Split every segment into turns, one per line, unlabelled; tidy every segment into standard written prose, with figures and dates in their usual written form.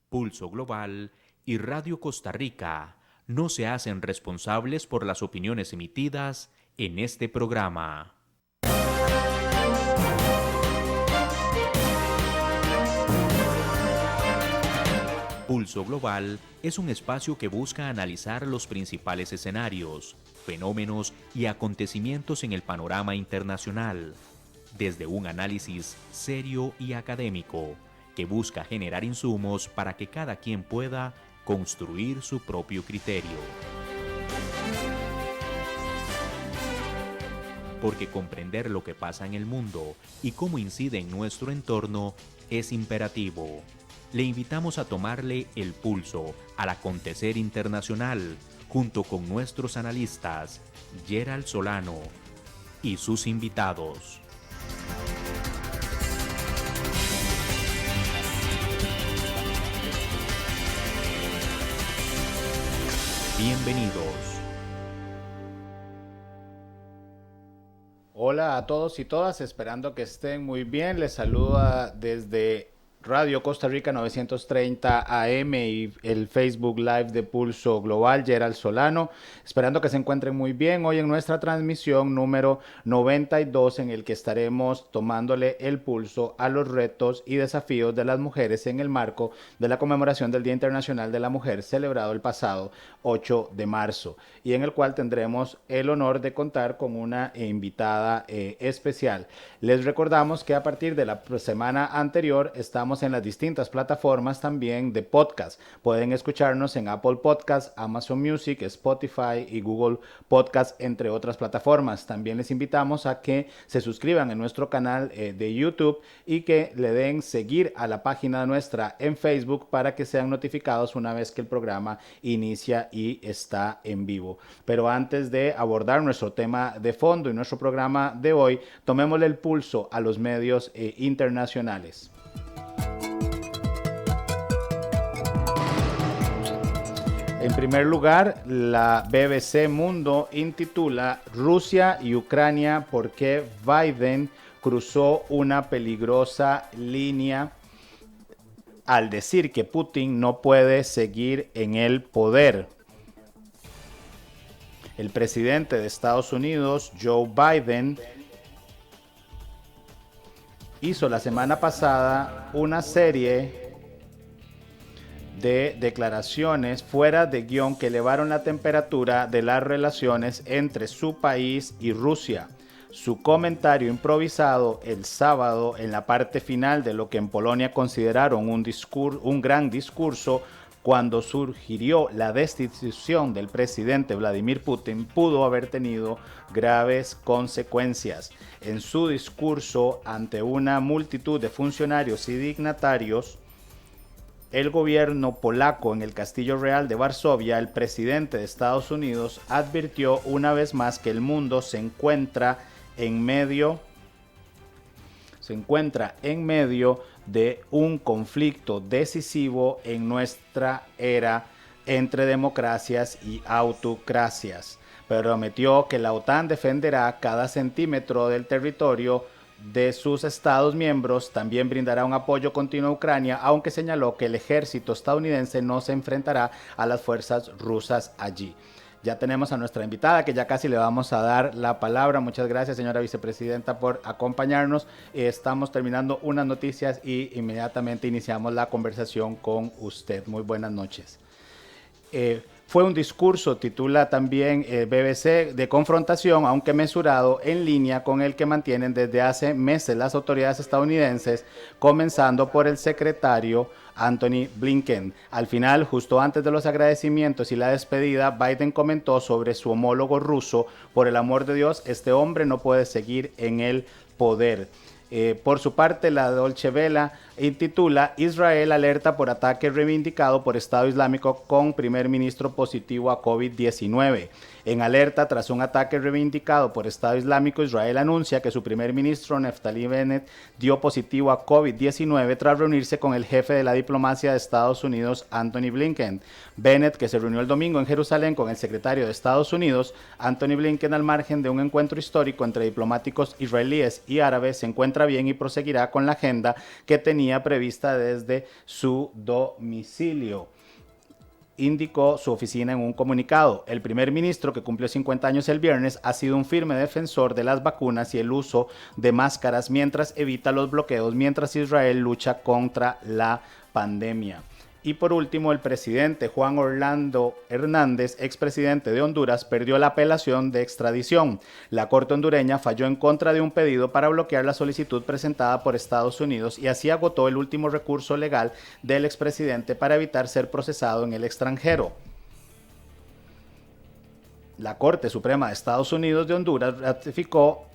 Pulso Global y Radio Costa Rica no se hacen responsables por las opiniones emitidas en este programa. Pulso Global es un espacio que busca analizar los principales escenarios, fenómenos y acontecimientos en el panorama internacional, desde un análisis serio y académico que busca generar insumos para que cada quien pueda construir su propio criterio. Porque comprender lo que pasa en el mundo y cómo incide en nuestro entorno es imperativo. Le invitamos a tomarle el pulso al acontecer internacional junto con nuestros analistas, Gerald Solano y sus invitados. Bienvenidos.
Hola a todos y todas, esperando que estén muy bien. Les saluda desde Radio Costa Rica 930 AM y el Facebook Live de Pulso Global, Gerald Solano, esperando que se encuentren muy bien hoy en nuestra transmisión número 92, en el que estaremos tomándole el pulso a los retos y desafíos de las mujeres en el marco de la conmemoración del Día Internacional de la Mujer, celebrado el pasado 8 de marzo, y en el cual tendremos el honor de contar con una invitada especial. Les recordamos que a partir de la semana anterior estamos en las distintas plataformas también de podcast. Pueden escucharnos en Apple Podcasts, Amazon Music, Spotify y Google Podcasts, entre otras plataformas. También les invitamos a que se suscriban en nuestro canal de YouTube y que le den seguir a la página nuestra en Facebook para que sean notificados una vez que el programa inicia y está en vivo. Pero antes de abordar nuestro tema de fondo y nuestro programa de hoy, tomémosle el pulso a los medios internacionales. En primer lugar, la BBC Mundo intitula Rusia y Ucrania, ¿por qué Biden cruzó una peligrosa línea al decir que Putin no puede seguir en el poder? El presidente de Estados Unidos, Joe Biden, hizo la semana pasada una serie de declaraciones fuera de guión que elevaron la temperatura de las relaciones entre su país y Rusia. Su comentario improvisado el sábado en la parte final de lo que en Polonia consideraron un gran discurso cuando surgió la destitución del presidente Vladimir Putin, pudo haber tenido graves consecuencias. En su discurso ante una multitud de funcionarios y dignatarios, el gobierno polaco en el Castillo Real de Varsovia, el presidente de Estados Unidos advirtió una vez más que el mundo se encuentra en medio de un conflicto decisivo en nuestra era entre democracias y autocracias. Prometió que la OTAN defenderá cada centímetro del territorio de sus estados miembros, también brindará un apoyo continuo a Ucrania, aunque señaló que el ejército estadounidense no se enfrentará a las fuerzas rusas allí. Ya tenemos a nuestra invitada, que ya casi le vamos a dar la palabra. Muchas gracias, señora vicepresidenta, por acompañarnos. Estamos terminando unas noticias y inmediatamente iniciamos la conversación con usted. Muy buenas noches. Fue un discurso, titula también BBC, de confrontación, aunque mesurado, en línea con el que mantienen desde hace meses las autoridades estadounidenses, comenzando por el secretario Antony Blinken. Al final, justo antes de los agradecimientos y la despedida, Biden comentó sobre su homólogo ruso: por el amor de Dios, este hombre no puede seguir en el poder. Por su parte, la Deutsche Welle intitula Israel alerta por ataque reivindicado por Estado Islámico con primer ministro positivo a COVID-19. En alerta tras un ataque reivindicado por Estado Islámico, Israel anuncia que su primer ministro Naftali Bennett dio positivo a COVID-19 tras reunirse con el jefe de la diplomacia de Estados Unidos, Antony Blinken. Bennett, que se reunió el domingo en Jerusalén con el secretario de Estados Unidos, Antony Blinken, al margen de un encuentro histórico entre diplomáticos israelíes y árabes, se encuentra encuentra bien y proseguirá con la agenda que tenía prevista desde su domicilio, indicó su oficina en un comunicado. El primer ministro, que cumplió 50 años el viernes, ha sido un firme defensor de las vacunas y el uso de máscaras mientras evita los bloqueos, mientras Israel lucha contra la pandemia. Y por último, el presidente Juan Orlando Hernández, expresidente de Honduras, perdió la apelación de extradición. La Corte hondureña falló en contra de un pedido para bloquear la solicitud presentada por Estados Unidos y así agotó el último recurso legal del expresidente para evitar ser procesado en el extranjero. La Corte Suprema de Estados Unidos de Honduras ratificó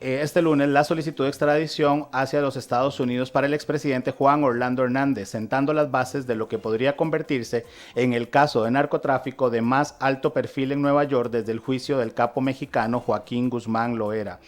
este lunes la solicitud de extradición hacia los Estados Unidos para el expresidente Juan Orlando Hernández, sentando las bases de lo que podría convertirse en el caso de narcotráfico de más alto perfil en Nueva York desde el juicio del capo mexicano Joaquín Guzmán Loera,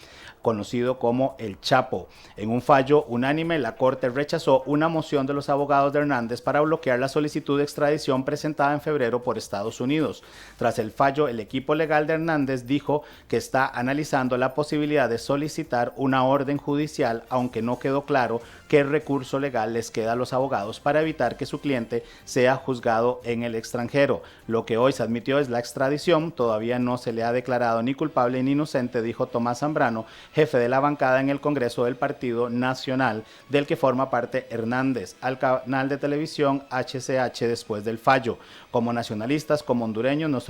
conocido como El Chapo. En un fallo unánime, la Corte rechazó una moción de los abogados de Hernández para bloquear la solicitud de extradición presentada en febrero por Estados Unidos. Tras el fallo, el equipo legal de Hernández dijo que está analizando la posibilidad de solicitar una orden judicial, aunque no quedó claro qué recurso legal les queda a los abogados para evitar que su cliente sea juzgado en el extranjero. Lo que hoy se admitió es la extradición. Todavía no se le ha declarado ni culpable ni inocente, dijo Tomás Zambrano, jefe de la bancada en el Congreso del Partido Nacional, del que forma parte Hernández, al canal de televisión HCH después del fallo. Como nacionalistas, como hondureños, nos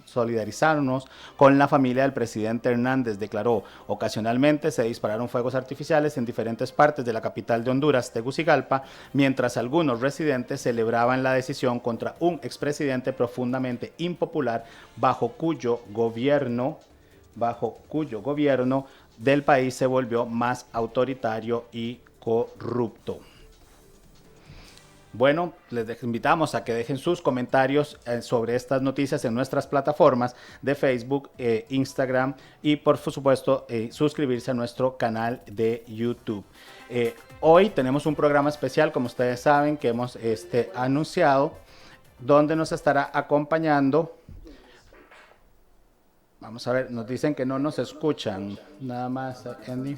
solidarizamos con la familia del presidente Hernández, declaró. Ocasionalmente se dispararon fuegos artificiales en diferentes partes de la capital de Honduras, Tegucigalpa, mientras algunos residentes celebraban la decisión contra un expresidente profundamente impopular bajo cuyo gobierno del país se volvió más autoritario y corrupto. Bueno, les invitamos a que dejen sus comentarios sobre estas noticias en nuestras plataformas de Facebook, Instagram y por supuesto suscribirse a nuestro canal de YouTube. Hoy tenemos un programa especial, como ustedes saben, que hemos anunciado, donde nos estará acompañando. Vamos a ver, nos dicen que no nos escuchan. Nada más, Andy.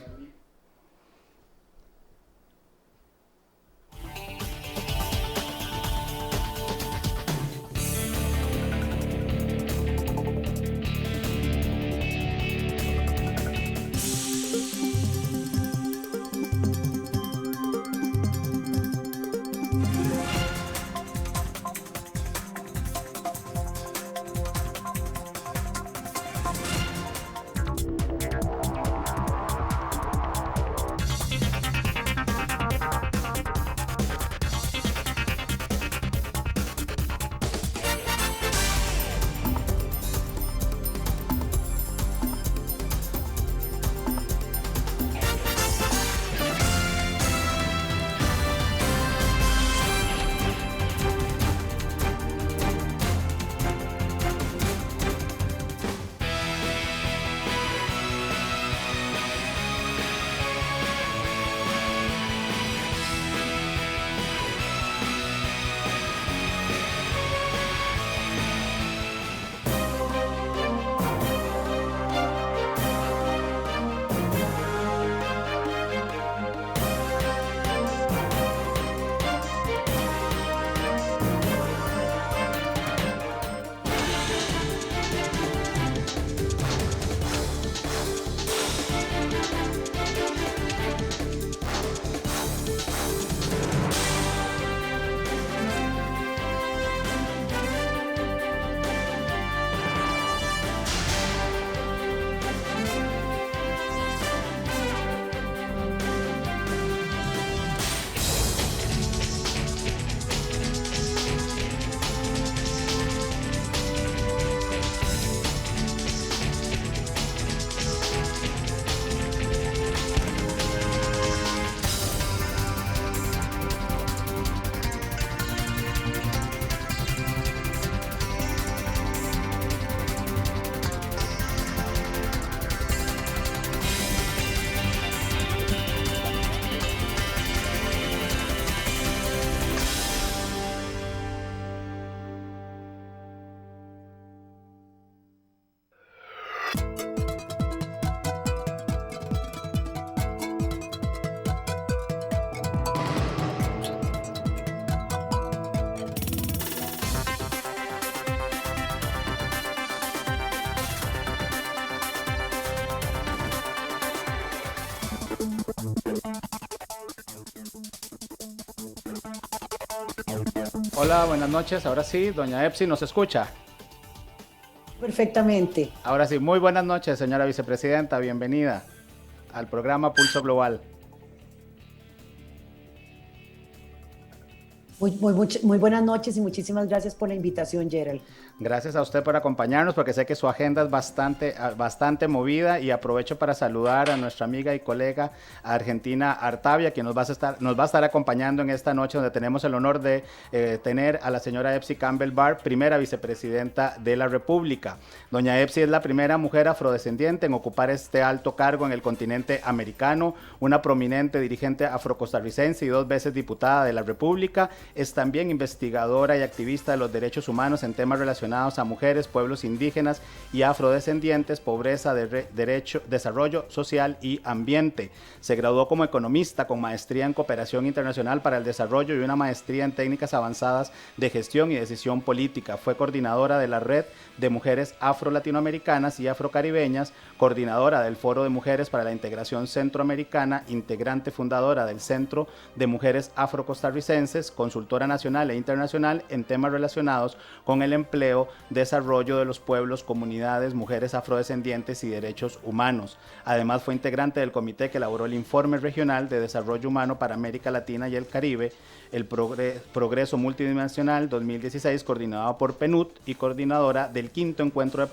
Hola, buenas noches. Ahora sí, doña Epsi, ¿nos escucha?
Perfectamente.
Ahora sí, muy buenas noches, señora vicepresidenta. Bienvenida al programa Pulso Global.
Muy buenas noches y muchísimas gracias por la invitación, Gerald.
Gracias a usted por acompañarnos, porque sé que su agenda es bastante movida, y aprovecho para saludar a nuestra amiga y colega Argentina Artavia, que nos va a estar acompañando en esta noche, donde tenemos el honor de tener a la señora Epsi Campbell Barr, primera vicepresidenta de la República. Doña Epsi es la primera mujer afrodescendiente en ocupar este alto cargo en el continente americano, una prominente dirigente afrocostarricense y 2 veces diputada de la República. Es también investigadora y activista de los derechos humanos en temas relacionados a mujeres, pueblos indígenas y afrodescendientes, pobreza, desarrollo social y ambiente. Se graduó como economista con maestría en cooperación internacional para el desarrollo y una maestría en técnicas avanzadas de gestión y decisión política. Fue coordinadora de la Red de Mujeres Afro-Latinoamericanas y Afrocaribeñas, coordinadora del Foro de Mujeres para la Integración Centroamericana, integrante fundadora del Centro de Mujeres Afrocostarricenses, consultora nacional e internacional en temas relacionados con el empleo, desarrollo de los pueblos, comunidades, mujeres afrodescendientes y derechos humanos. Además, fue integrante del comité que elaboró el Informe Regional de Desarrollo Humano para América Latina y el Caribe, el Progreso Multidimensional 2016, coordinado por PNUD, y coordinadora del 5º Encuentro de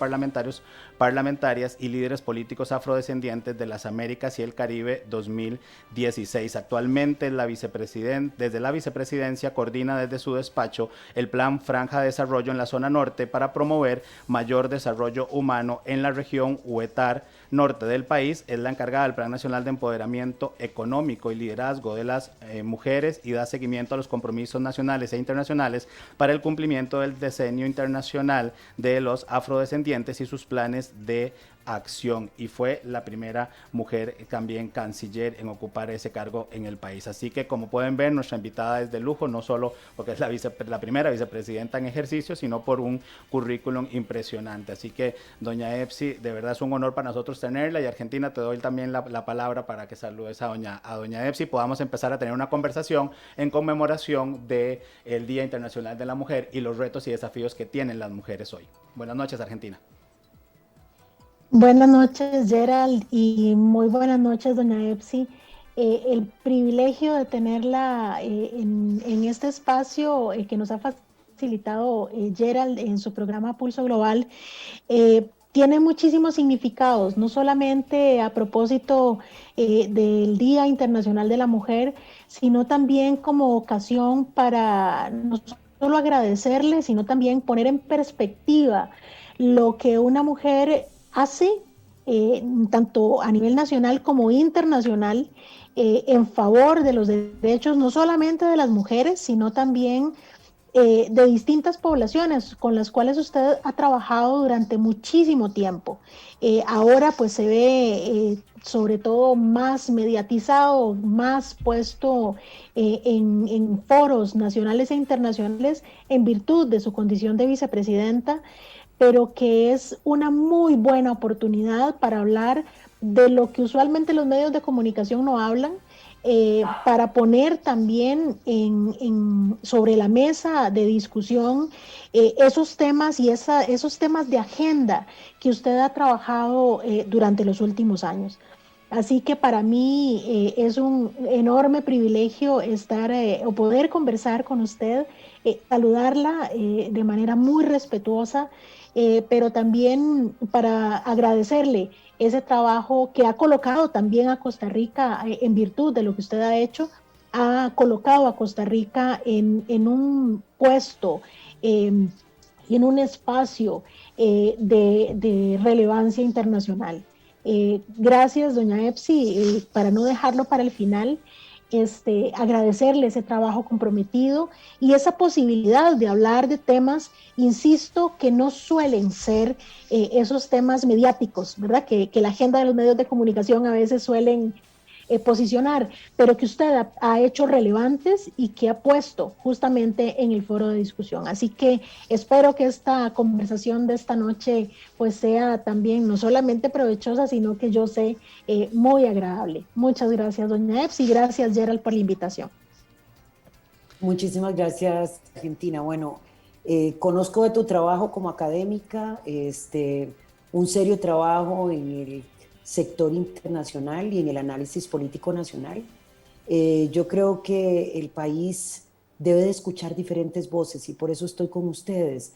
Parlamentarias y Líderes Políticos Afrodescendientes de las Américas y el Caribe 2016. Actualmente, desde la vicepresidencia, coordina desde su despacho el Plan Franja de Desarrollo en la zona norte para promover mayor desarrollo humano en la región Huetar norte del país. Es la encargada del Plan Nacional de Empoderamiento Económico y Liderazgo de las Mujeres, y da seguimiento a los compromisos nacionales e internacionales para el cumplimiento del Decenio Internacional de los Afrodescendientes y sus planes de acción, y fue la primera mujer también canciller en ocupar ese cargo en el país. Así que, como pueden ver, nuestra invitada es de lujo, no solo porque es la primera vicepresidenta en ejercicio, sino por un currículum impresionante. Así que, doña Epsi, de verdad es un honor para nosotros tenerla, y Argentina, te doy también la palabra para que saludes a doña Epsi, podamos empezar a tener una conversación en conmemoración del Día Internacional de la Mujer y los retos y desafíos que tienen las mujeres hoy. Buenas noches, Argentina.
Buenas noches, Gerald, y muy buenas noches, doña Epsi. El privilegio de tenerla en este espacio que nos ha facilitado Gerald en su programa Pulso Global tiene muchísimos significados, no solamente a propósito del Día Internacional de la Mujer, sino también como ocasión para no solo agradecerle, sino también poner en perspectiva lo que una mujer hace, tanto a nivel nacional como internacional, en favor de los derechos no solamente de las mujeres, sino también de distintas poblaciones con las cuales usted ha trabajado durante muchísimo tiempo. Ahora pues se ve sobre todo más mediatizado, más puesto en foros nacionales e internacionales en virtud de su condición de vicepresidenta, pero que es una muy buena oportunidad para hablar de lo que usualmente los medios de comunicación no hablan, para poner también sobre la mesa de discusión esos temas y esos temas de agenda que usted ha trabajado durante los últimos años. Así que para mí es un enorme privilegio estar o poder conversar con usted, saludarla de manera muy respetuosa, pero también para agradecerle ese trabajo que ha colocado también a Costa Rica, en virtud de lo que usted ha hecho, ha colocado a Costa Rica en un puesto y en un espacio de relevancia internacional. Gracias, doña Epsi, para no dejarlo para el final, agradecerle ese trabajo comprometido y esa posibilidad de hablar de temas, insisto, que no suelen ser esos temas mediáticos, ¿verdad? Que la agenda de los medios de comunicación a veces suelen posicionar, pero que usted ha hecho relevantes y que ha puesto justamente en el foro de discusión. Así que espero que esta conversación de esta noche pues sea también no solamente provechosa, sino que yo sé muy agradable. Muchas gracias, doña Epsi, y gracias, Gerald, por la invitación.
Muchísimas gracias, Argentina. Bueno, conozco de tu trabajo como académica, un serio trabajo en el sector internacional y en el análisis político nacional. Yo creo que el país debe de escuchar diferentes voces y por eso estoy con ustedes.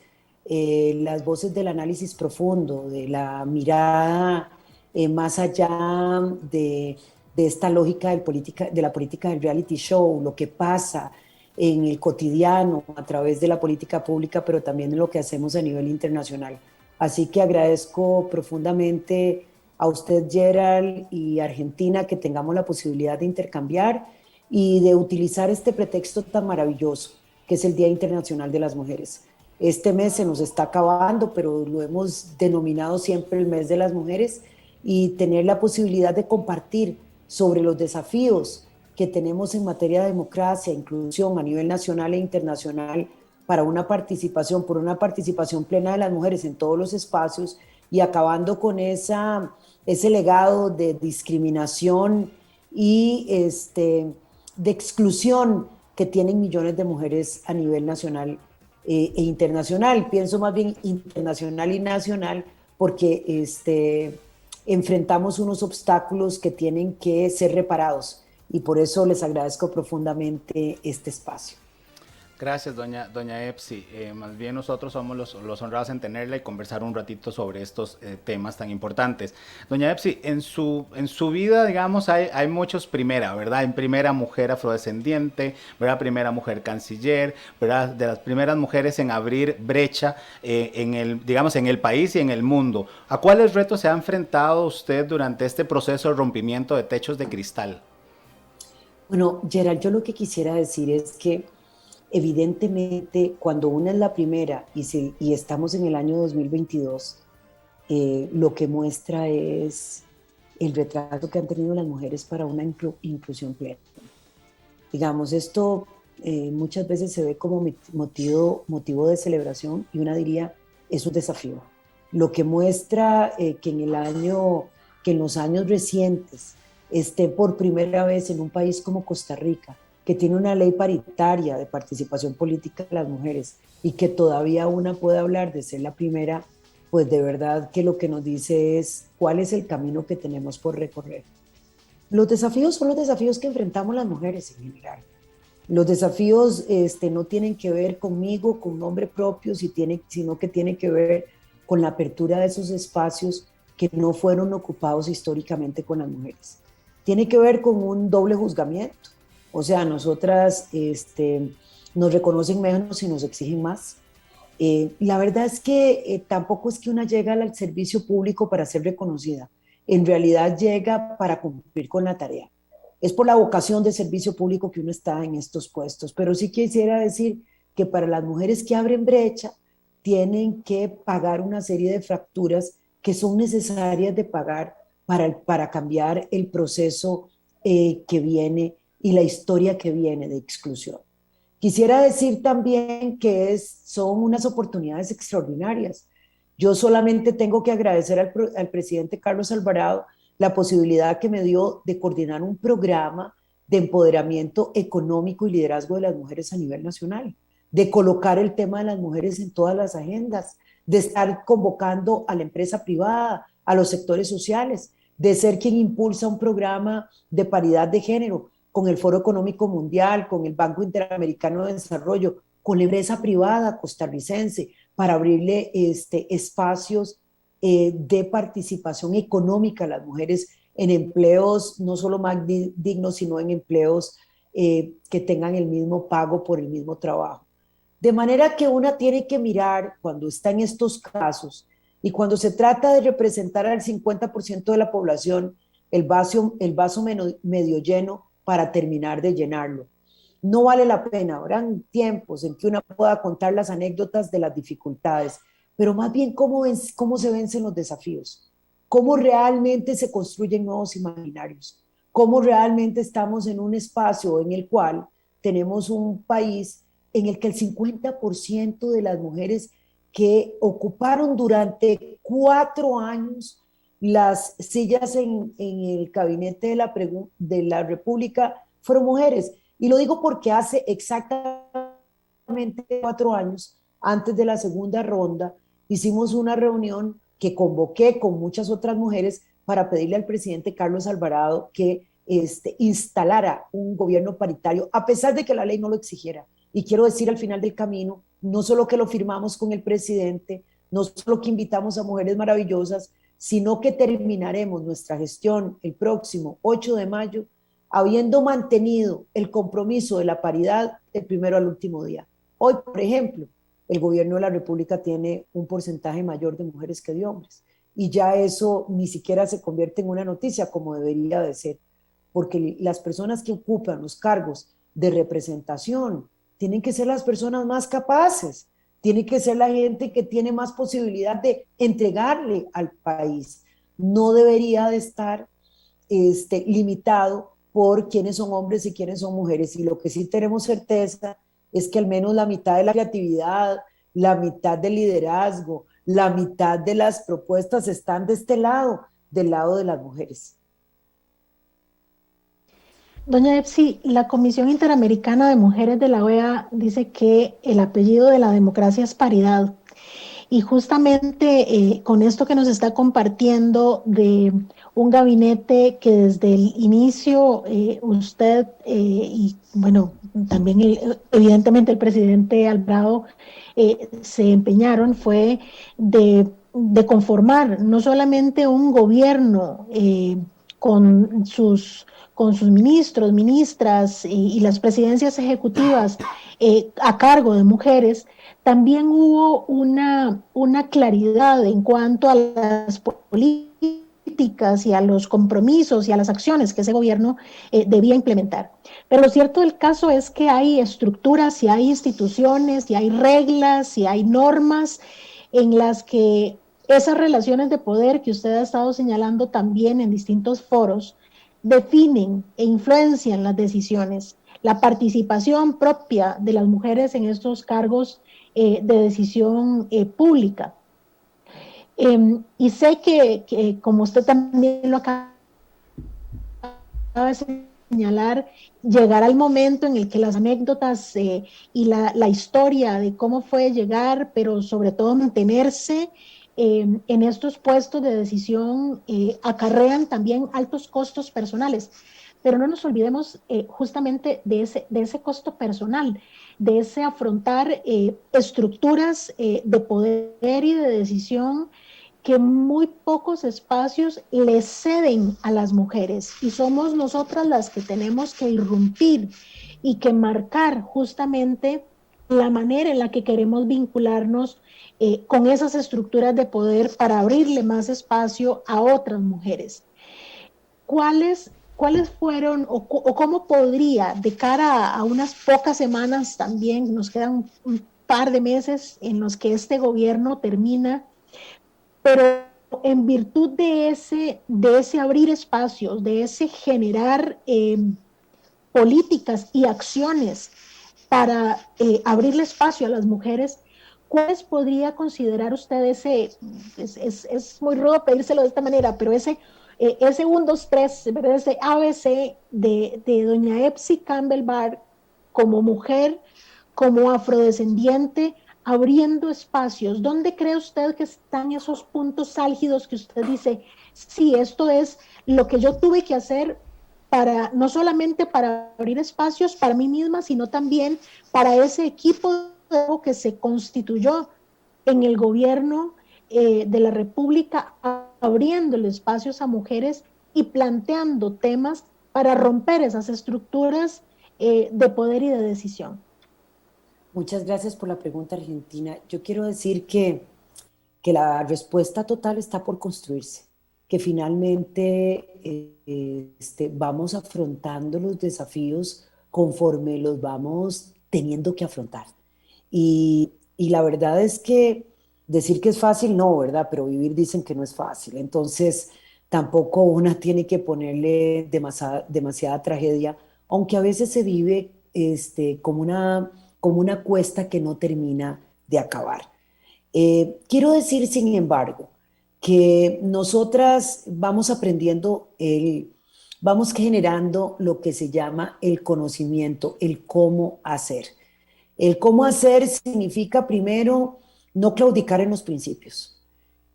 Las voces del análisis profundo, de la mirada más allá de esta lógica de la política del reality show, lo que pasa en el cotidiano a través de la política pública, pero también en lo que hacemos a nivel internacional. Así que agradezco profundamente a usted, Gerald, y Argentina, que tengamos la posibilidad de intercambiar y de utilizar este pretexto tan maravilloso, que es el Día Internacional de las Mujeres. Este mes se nos está acabando, pero lo hemos denominado siempre el mes de las mujeres, y tener la posibilidad de compartir sobre los desafíos que tenemos en materia de democracia, inclusión a nivel nacional e internacional para una participación, por una participación plena de las mujeres en todos los espacios y acabando con ese legado de discriminación y de exclusión que tienen millones de mujeres a nivel nacional e internacional. Pienso más bien internacional y nacional porque enfrentamos unos obstáculos que tienen que ser reparados y por eso les agradezco profundamente este espacio.
Gracias, doña Epsi. Más bien nosotros somos los honrados en tenerla y conversar un ratito sobre estos temas tan importantes. Doña Epsi, en su vida, digamos, hay muchos primera, ¿verdad? En primera mujer afrodescendiente, ¿verdad? Primera mujer canciller, ¿verdad? De las primeras mujeres en abrir brecha digamos, en el país y en el mundo. ¿A cuáles retos se ha enfrentado usted durante este proceso de rompimiento de techos de cristal?
Bueno, Gerald, yo lo que quisiera decir es que evidentemente cuando una es la primera y estamos en el año 2022, lo que muestra es el retraso que han tenido las mujeres para una inclusión plena. Digamos, esto muchas veces se ve como motivo de celebración y una diría, es un desafío. Lo que muestra que en los años recientes esté por primera vez en un país como Costa Rica, que tiene una ley paritaria de participación política de las mujeres y que todavía una puede hablar de ser la primera, pues de verdad que lo que nos dice es cuál es el camino que tenemos por recorrer. Los desafíos son los desafíos que enfrentamos las mujeres en general. Los desafíos no tienen que ver conmigo, con nombre propio, sino que tienen que ver con la apertura de esos espacios que no fueron ocupados históricamente con las mujeres. Tiene que ver con un doble juzgamiento. O sea, nosotras nos reconocen menos y nos exigen más. La verdad es que tampoco es que una llega al servicio público para ser reconocida. En realidad llega para cumplir con la tarea. Es por la vocación de servicio público que uno está en estos puestos. Pero sí quisiera decir que para las mujeres que abren brecha, tienen que pagar una serie de fracturas que son necesarias de pagar para cambiar el proceso que viene y la historia que viene de exclusión. Quisiera decir también que son unas oportunidades extraordinarias. Yo solamente tengo que agradecer al presidente Carlos Alvarado la posibilidad que me dio de coordinar un programa de empoderamiento económico y liderazgo de las mujeres a nivel nacional, de colocar el tema de las mujeres en todas las agendas, de estar convocando a la empresa privada, a los sectores sociales, de ser quien impulsa un programa de paridad de género con el Foro Económico Mundial, con el Banco Interamericano de Desarrollo, con la empresa privada costarricense, para abrirle espacios de participación económica a las mujeres en empleos no solo más dignos, sino en empleos que tengan el mismo pago por el mismo trabajo. De manera que una tiene que mirar cuando está en estos casos y cuando se trata de representar al 50% de la población, el vaso medio lleno para terminar de llenarlo. No vale la pena, habrán tiempos en que una pueda contar las anécdotas de las dificultades, pero más bien cómo se vencen los desafíos, cómo realmente se construyen nuevos imaginarios, cómo realmente estamos en un espacio en el cual tenemos un país en el que el 50% de las mujeres que ocuparon durante 4 años las sillas en el gabinete de la República fueron mujeres. Y lo digo porque hace exactamente exactamente 4 años, antes de la segunda ronda, hicimos una reunión que convoqué con muchas otras mujeres para pedirle al presidente Carlos Alvarado que instalara un gobierno paritario, a pesar de que la ley no lo exigiera. Y quiero decir al final del camino, no solo que lo firmamos con el presidente, no solo que invitamos a mujeres maravillosas, sino que terminaremos nuestra gestión el próximo 8 de mayo, habiendo mantenido el compromiso de la paridad del primero al último día. Hoy, por ejemplo, el gobierno de la República tiene un porcentaje mayor de mujeres que de hombres, y ya eso ni siquiera se convierte en una noticia como debería de ser, porque las personas que ocupan los cargos de representación tienen que ser las personas más capaces, tiene que ser la gente que tiene más posibilidad de entregarle al país. No debería de estar limitado por quiénes son hombres y quiénes son mujeres. Y lo que sí tenemos certeza es que al menos la mitad de la creatividad, la mitad del liderazgo, la mitad de las propuestas están de este lado, del lado de las mujeres.
Doña Epsi, la Comisión Interamericana de Mujeres de la OEA dice que el apellido de la democracia es paridad. Y justamente con esto que nos está compartiendo de un gabinete que desde el inicio usted y bueno, también evidentemente el presidente Alvarado se empeñaron fue de conformar no solamente un gobierno con sus ministros, ministras y las presidencias ejecutivas a cargo de mujeres, también hubo una claridad en cuanto a las políticas y a los compromisos y a las acciones que ese gobierno debía implementar. Pero lo cierto del caso es que hay estructuras y hay instituciones y hay reglas y hay normas en las que esas relaciones de poder que usted ha estado señalando también en distintos foros definen e influencian las decisiones. La participación propia de las mujeres en estos cargos de decisión pública. Y sé que, como usted también lo acaba de señalar, llegará el momento en el que las anécdotas y la historia de cómo fue llegar, pero sobre todo mantenerse en estos puestos de decisión, acarrean también altos costos personales. Pero no nos olvidemos justamente de ese costo personal, de ese afrontar estructuras de poder y de decisión que muy pocos espacios le ceden a las mujeres, y somos nosotras las que tenemos que irrumpir y que marcar justamente la manera en la que queremos vincularnos con esas estructuras de poder para abrirle más espacio a otras mujeres. ¿Cuáles fueron o cómo podría, de cara a unas pocas semanas también, nos quedan un par de meses en los que este gobierno termina, pero en virtud de ese abrir espacios, de ese generar políticas y acciones para abrirle espacio a las mujeres, ¿cuáles podría considerar usted es muy rudo pedírselo de esta manera, pero ese 1, 2, 3, ese ABC de doña Epsi Campbell Barr como mujer, como afrodescendiente, abriendo espacios? ¿Dónde cree usted que están esos puntos álgidos que usted dice, sí, esto es lo que yo tuve que hacer para, no solamente para abrir espacios para mí misma, sino también para ese equipo que se constituyó en el gobierno de la República, abriéndole espacios a mujeres y planteando temas para romper esas estructuras de poder y de decisión?
Muchas gracias por la pregunta, Argentina. Yo quiero decir que la respuesta total está por construirse, que finalmente vamos afrontando los desafíos conforme los vamos teniendo que afrontar. Y la verdad es que decir que es fácil, no, ¿verdad? Pero vivir dicen que no es fácil. Entonces, tampoco una tiene que ponerle demasiada tragedia, aunque a veces se vive como una cuesta que no termina de acabar. Quiero decir, sin embargo, que nosotras vamos aprendiendo, vamos generando lo que se llama el conocimiento, el cómo hacer. El cómo hacer significa primero no claudicar en los principios.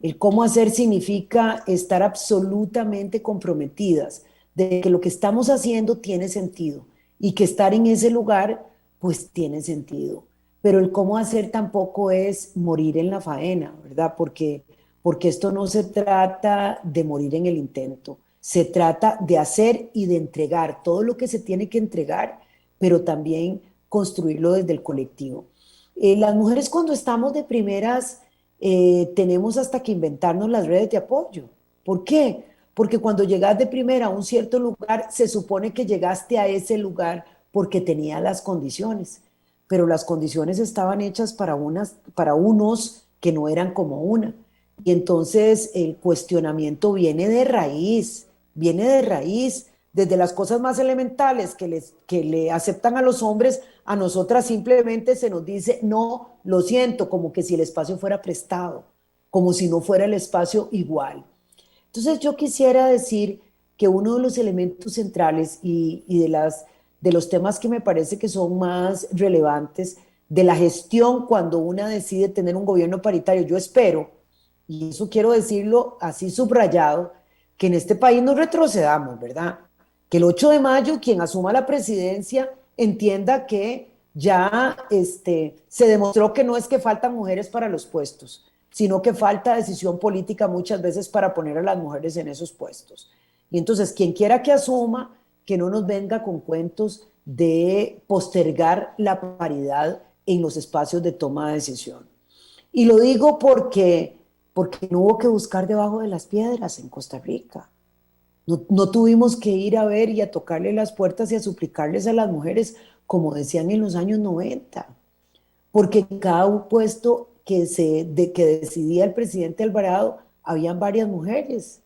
El cómo hacer significa estar absolutamente comprometidas de que lo que estamos haciendo tiene sentido y que estar en ese lugar pues tiene sentido. Pero el cómo hacer tampoco es morir en la faena, ¿verdad? Porque esto no se trata de morir en el intento, se trata de hacer y de entregar todo lo que se tiene que entregar, pero también construirlo desde el colectivo. Las mujeres cuando estamos de primeras tenemos hasta que inventarnos las redes de apoyo. ¿Por qué? Porque cuando llegas de primera a un cierto lugar, se supone que llegaste a ese lugar porque tenía las condiciones, pero las condiciones estaban hechas para unos que no eran como una. Y entonces el cuestionamiento viene de raíz, desde las cosas más elementales que le aceptan a los hombres, a nosotras simplemente se nos dice, no, lo siento, como que si el espacio fuera prestado, como si no fuera el espacio igual. Entonces yo quisiera decir que uno de los elementos centrales y de los temas que me parece que son más relevantes de la gestión cuando una decide tener un gobierno paritario, yo espero, y eso quiero decirlo así subrayado, que en este país no retrocedamos, ¿verdad? Que el 8 de mayo quien asuma la presidencia entienda que ya se demostró que no es que faltan mujeres para los puestos, sino que falta decisión política muchas veces para poner a las mujeres en esos puestos. Y entonces, quien quiera que asuma, que no nos venga con cuentos de postergar la paridad en los espacios de toma de decisión. Y lo digo porque no hubo que buscar debajo de las piedras en Costa Rica. No tuvimos que ir a ver y a tocarle las puertas y a suplicarles a las mujeres, como decían en los años 90, porque en cada puesto que decidía el presidente Alvarado, habían varias mujeres,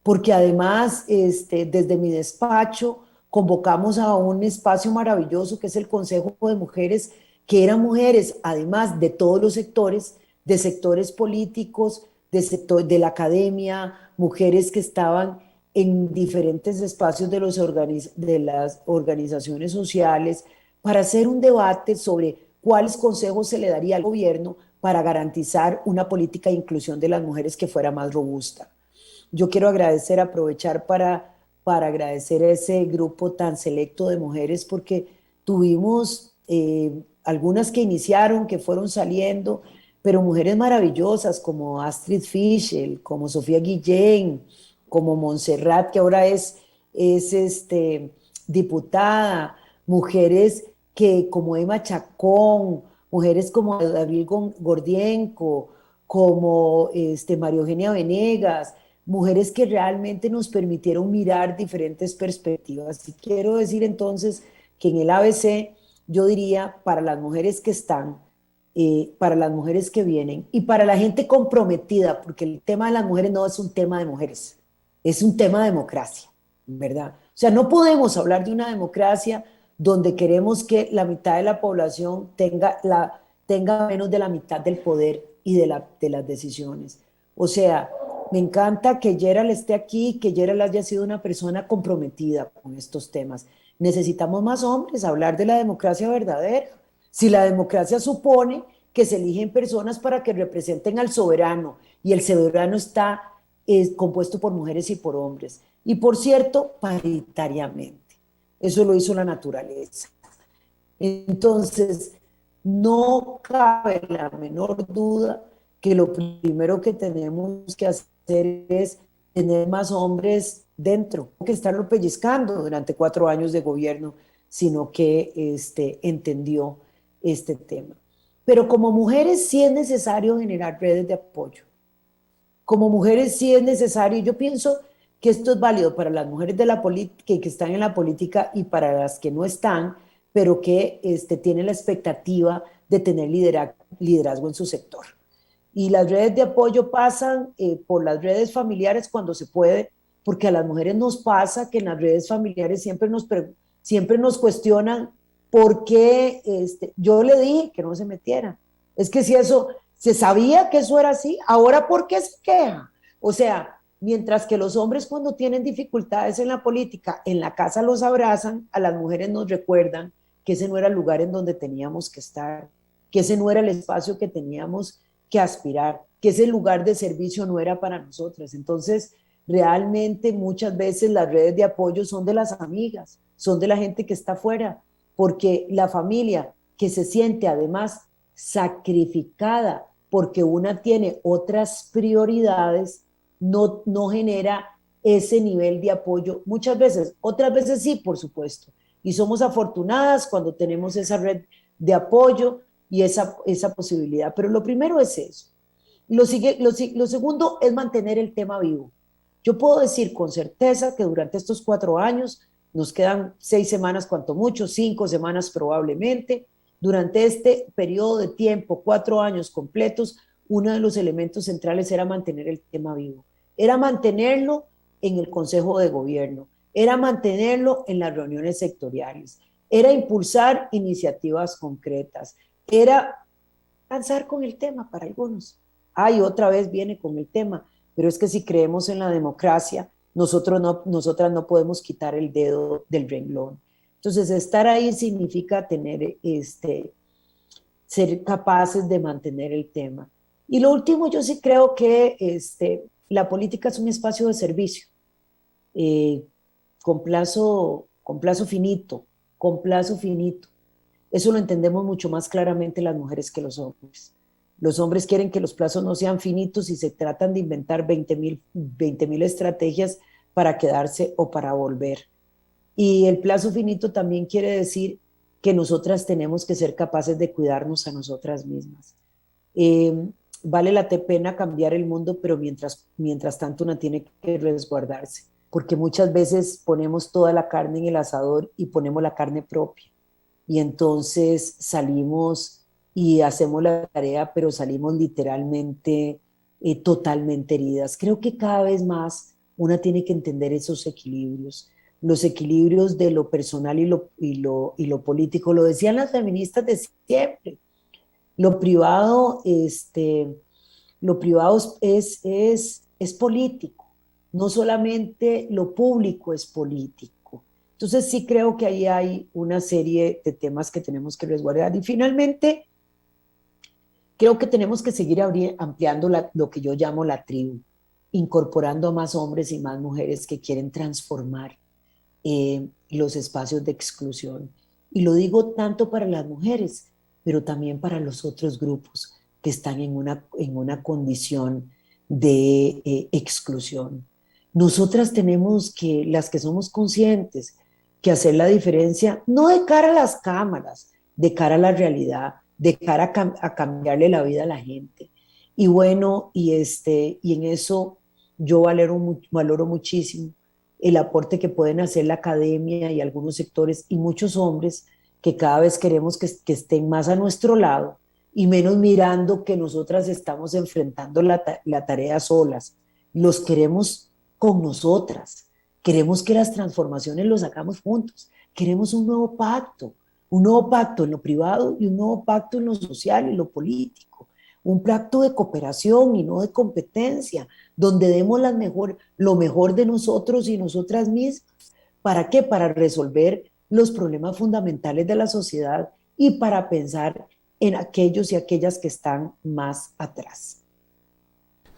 porque además desde mi despacho convocamos a un espacio maravilloso que es el Consejo de Mujeres, que eran mujeres, además de sectores políticos, de la academia, mujeres que estaban en diferentes espacios de las organizaciones sociales, para hacer un debate sobre cuáles consejos se le daría al gobierno para garantizar una política de inclusión de las mujeres que fuera más robusta. Yo quiero aprovechar para agradecer a ese grupo tan selecto de mujeres porque tuvimos algunas que iniciaron, que fueron saliendo, pero mujeres maravillosas como Astrid Fischel, como Sofía Guillén, como Montserrat, que ahora es diputada, mujeres que como Emma Chacón, mujeres como Gabriel Gordienko, como María Eugenia Venegas, mujeres que realmente nos permitieron mirar diferentes perspectivas. Y quiero decir entonces que en el ABC yo diría para las mujeres que están, para las mujeres que vienen y para la gente comprometida, porque el tema de las mujeres no es un tema de mujeres, es un tema de democracia, ¿verdad? O sea, no podemos hablar de una democracia donde queremos que la mitad de la población tenga menos de la mitad del poder y de las decisiones. O sea, me encanta que Gerald esté aquí, que Gerald haya sido una persona comprometida con estos temas. Necesitamos más hombres, hablar de la democracia verdadera. Si la democracia supone que se eligen personas para que representen al soberano y el soberano está compuesto por mujeres y por hombres. Y por cierto, paritariamente. Eso lo hizo la naturaleza. Entonces, no cabe la menor duda que lo primero que tenemos que hacer es tener más hombres dentro, no que estarlo pellizcando durante 4 años de gobierno, sino que entendió este tema. Pero como mujeres sí es necesario generar redes de apoyo. Como mujeres sí es necesario, yo pienso que esto es válido para las mujeres de la política que están en la política y para las que no están, pero que tienen la expectativa de tener liderazgo en su sector. Y las redes de apoyo pasan por las redes familiares cuando se puede, porque a las mujeres nos pasa que en las redes familiares siempre nos cuestionan por qué yo le dije que no se metiera. Es que si eso se sabía que eso era así, ahora ¿por qué se queja? O sea, mientras que los hombres cuando tienen dificultades en la política, en la casa los abrazan, a las mujeres nos recuerdan que ese no era el lugar en donde teníamos que estar, que ese no era el espacio que teníamos que aspirar, que ese lugar de servicio no era para nosotras. Entonces, realmente muchas veces las redes de apoyo son de las amigas, son de la gente que está afuera, porque la familia que se siente además sacrificada porque una tiene otras prioridades, no genera ese nivel de apoyo. Muchas veces, otras veces sí, por supuesto. Y somos afortunadas cuando tenemos esa red de apoyo y esa posibilidad. Pero lo primero es eso. Lo segundo es mantener el tema vivo. Yo puedo decir con certeza que durante estos 4 años, nos quedan 6 semanas cuanto mucho, 5 semanas probablemente, durante este periodo de tiempo, 4 años completos, uno de los elementos centrales era mantener el tema vivo. Era mantenerlo en el Consejo de Gobierno, era mantenerlo en las reuniones sectoriales, era impulsar iniciativas concretas, era avanzar con el tema para algunos. Otra vez viene con el tema, pero es que si creemos en la democracia, nosotras no podemos quitar el dedo del renglón. Entonces, estar ahí significa ser capaces de mantener el tema. Y lo último, yo sí creo que la política es un espacio de servicio, eh, con plazo finito, con plazo finito. Eso lo entendemos mucho más claramente las mujeres que los hombres. Los hombres quieren que los plazos no sean finitos y se tratan de inventar 20,000 estrategias para quedarse o para volver. Y el plazo finito también quiere decir que nosotras tenemos que ser capaces de cuidarnos a nosotras mismas. Vale la pena cambiar el mundo, pero mientras tanto una tiene que resguardarse, porque muchas veces ponemos toda la carne en el asador y ponemos la carne propia. Y entonces salimos y hacemos la tarea, pero salimos literalmente totalmente heridas. Creo que cada vez más una tiene que entender esos equilibrios, los equilibrios de lo personal y lo político. Lo decían las feministas de siempre. Lo privado, es político, no solamente lo público es político. Entonces sí creo que ahí hay una serie de temas que tenemos que resguardar. Y finalmente, creo que tenemos que seguir ampliando lo que yo llamo la tribu, incorporando a más hombres y más mujeres que quieren transformar los espacios de exclusión. Y lo digo tanto para las mujeres, pero también para los otros grupos que están en una condición de exclusión. Nosotras tenemos las que somos conscientes, que hacer la diferencia, no de cara a las cámaras, de cara a la realidad, de cara a cambiarle la vida a la gente. Y bueno, y en eso yo valoro muchísimo el aporte que pueden hacer la academia y algunos sectores y muchos hombres que cada vez queremos que estén más a nuestro lado y menos mirando que nosotras estamos enfrentando la tarea solas. Los queremos con nosotras. Queremos que las transformaciones los hagamos juntos. Queremos un nuevo pacto en lo privado y un nuevo pacto en lo social y lo político. Un pacto de cooperación y no de competencia, donde demos lo mejor de nosotros y nosotras mismas. ¿Para qué? Para resolver los problemas fundamentales de la sociedad y para pensar en aquellos y aquellas que están más atrás.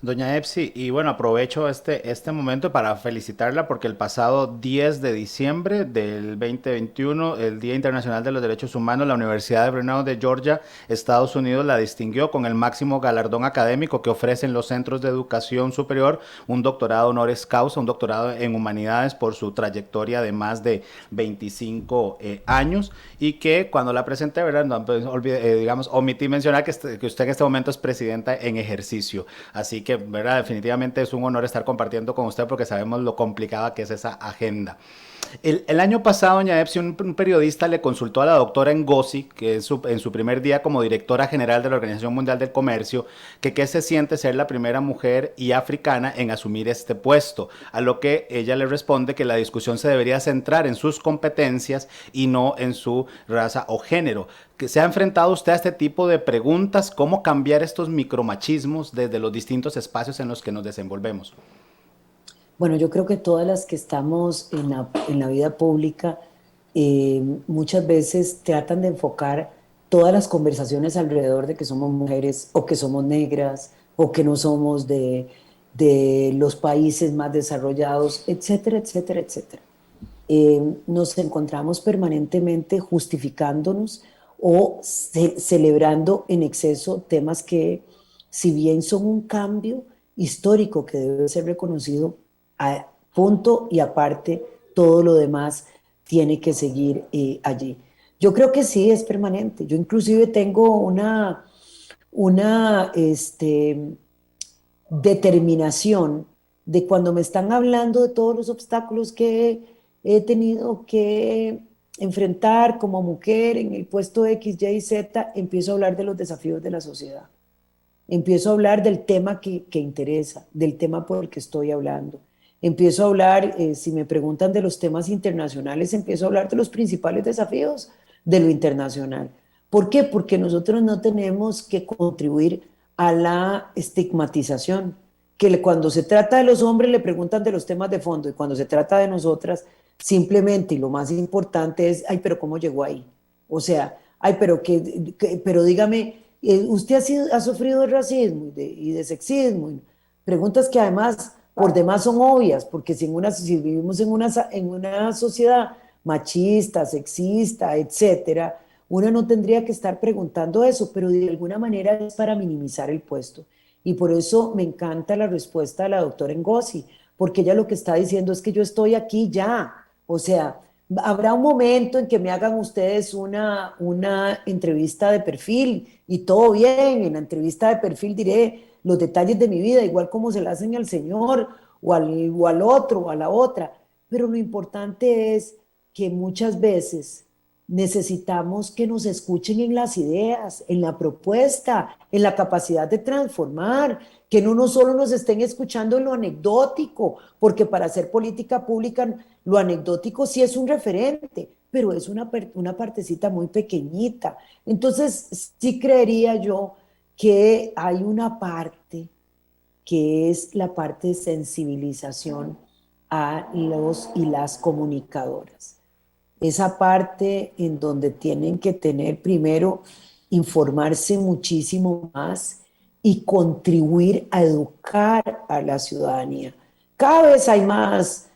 Doña Epsi, y bueno, aprovecho este momento para felicitarla porque el pasado 10 de diciembre del 2021, el Día Internacional de los Derechos Humanos, la Universidad de Brown de Georgia, Estados Unidos, la distinguió con el máximo galardón académico que ofrecen los centros de educación superior, un doctorado honoris causa, un doctorado en humanidades por su trayectoria de más de 25 años, y que cuando la presenté, ¿verdad? No, pues, omití mencionar que usted en este momento es presidenta en ejercicio, así que, ¿verdad? Definitivamente es un honor estar compartiendo con usted porque sabemos lo complicada que es esa agenda. El año pasado, doña Epsi, un periodista le consultó a la doctora Ngozi, que es en su primer día como directora general de la Organización Mundial del Comercio, que qué se siente ser la primera mujer y africana en asumir este puesto, a lo que ella le responde que la discusión se debería centrar en sus competencias y no en su raza o género. ¿Se ha enfrentado usted a este tipo de preguntas? ¿Cómo cambiar estos micromachismos desde los distintos espacios en los que nos desenvolvemos?
Bueno, yo creo que todas las que estamos en la vida pública muchas veces tratan de enfocar todas las conversaciones alrededor de que somos mujeres o que somos negras o que no somos de los países más desarrollados, etcétera, etcétera, etcétera. Nos encontramos permanentemente justificándonos o celebrando en exceso temas que, si bien son un cambio histórico que debe ser reconocido, a punto y aparte, todo lo demás tiene que seguir allí. Yo creo que sí, es permanente. Yo inclusive tengo una determinación de cuando me están hablando de todos los obstáculos que he tenido que enfrentar como mujer en el puesto X, Y y Z, empiezo a hablar de los desafíos de la sociedad. Empiezo a hablar del tema que interesa, del tema por el que estoy hablando. Empiezo a hablar, si me preguntan de los temas internacionales, empiezo a hablar de los principales desafíos de lo internacional. ¿Por qué? Porque nosotros no tenemos que contribuir a la estigmatización, que cuando se trata de los hombres le preguntan de los temas de fondo y cuando se trata de nosotras, simplemente y lo más importante es, ay, pero ¿cómo llegó ahí? O sea, ay, pero dígame, usted ha sufrido de racismo y de sexismo, y preguntas que además por demás son obvias, porque si vivimos en una sociedad machista, sexista, etcétera, uno no tendría que estar preguntando eso, pero de alguna manera es para minimizar el puesto. Y por eso me encanta la respuesta de la doctora Ngozi, porque ella lo que está diciendo es que yo estoy aquí ya. O sea, habrá un momento en que me hagan ustedes una entrevista de perfil y todo bien, en la entrevista de perfil diré los detalles de mi vida, igual como se la hacen al señor o al otro o a la otra. Pero lo importante es que muchas veces necesitamos que nos escuchen en las ideas, en la propuesta, en la capacidad de transformar, que no solo nos estén escuchando en lo anecdótico, porque para hacer política pública lo anecdótico sí es un referente, pero es una partecita muy pequeñita. Entonces, sí creería yo que hay una parte que es la parte de sensibilización a los y las comunicadoras. Esa parte en donde tienen que tener primero, informarse muchísimo más y contribuir a educar a la ciudadanía. Cada vez hay más